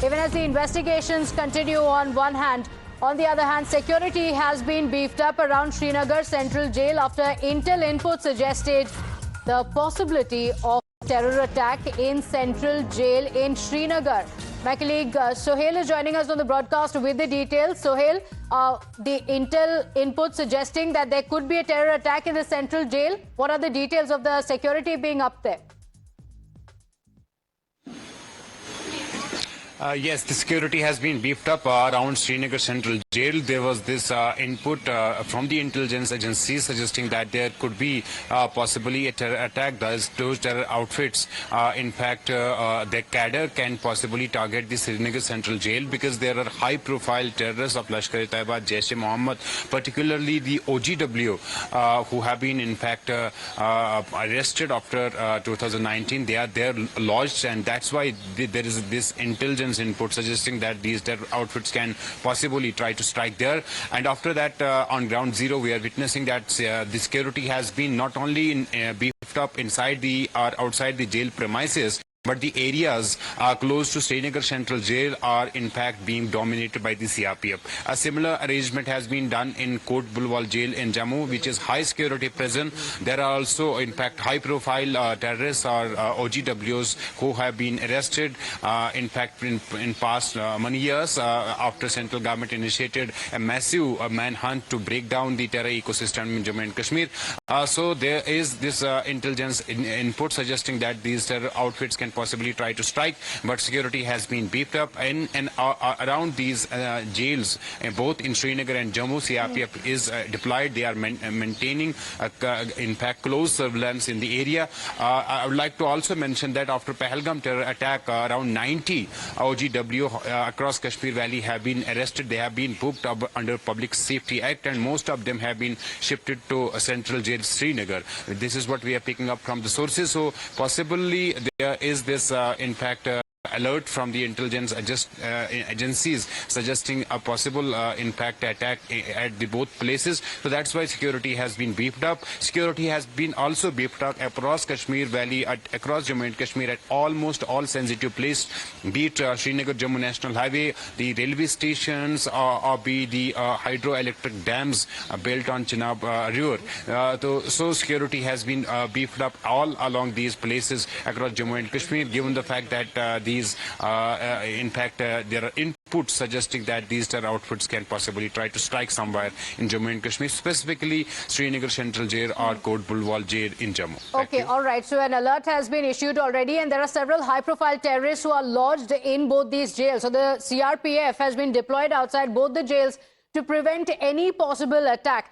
Even as the investigations continue on one hand, on the other hand, security has been beefed up around Srinagar Central Jail after intel input suggested the possibility of terror attack in Central Jail in Srinagar. My colleague Sohail is joining us on the broadcast with the details. Sohail, the intel input suggesting that there could be a terror attack in the Central Jail. What are the details of the security being up there? Yes, the security has been beefed up around Srinagar Central Jail. There was this input from the intelligence agencies suggesting that there could be possibly a terror attack. Those terror outfits, in fact, their cadre can possibly target the Srinagar Central Jail because there are high-profile terrorists of Lashkar-e-Taiba, Jaish-e-Mohammed, particularly the OGW, who have been, in fact, arrested after 2019. They are there lodged, and that's why there is this intelligence input suggesting that these terror outfits can possibly try to strike there. And after that, on ground zero, we are witnessing that the security has been not only beefed up inside the or outside the jail premises, but the areas close to Srinagar Central Jail are in fact being dominated by the CRPF. A similar arrangement has been done in Kot Bulwal Jail in Jammu, which is high security prison. There are also in fact high profile terrorists or OGWs who have been arrested in fact in past many years after central government initiated a massive manhunt to break down the terror ecosystem in Jammu and Kashmir. So there is this intelligence input suggesting that these terror outfits can possibly try to strike, but security has been beefed up and around these jails, both in Srinagar and Jammu. CRPF is deployed. They are maintaining, in fact, close surveillance in the area. I would like to also mention that after Pahalgam terror attack, around 90 OGW across Kashmir Valley have been arrested. They have been booked up under Public Safety Act, and most of them have been shifted to Central Jail, Srinagar. This is what we are picking up from the sources. So possibly there is this, in fact, alert from the intelligence agencies suggesting a possible, in fact, attack at the both places. So that's why security has been beefed up. Security has been also beefed up across Kashmir Valley, across Jammu and Kashmir, at almost all sensitive places, be it Srinagar Jammu National Highway, the railway stations, or be the hydroelectric dams built on Chenab River. So security has been beefed up all along these places across Jammu and Kashmir, given the fact that these, in fact, there are inputs suggesting that these terror outfits can possibly try to strike somewhere in Jammu and Kashmir, specifically Srinagar Central Jail or Kot Bulwal Jail in Jammu. Okay, all right. So an alert has been issued already, and there are several high-profile terrorists who are lodged in both these jails. So the CRPF has been deployed outside both the jails to prevent any possible attack.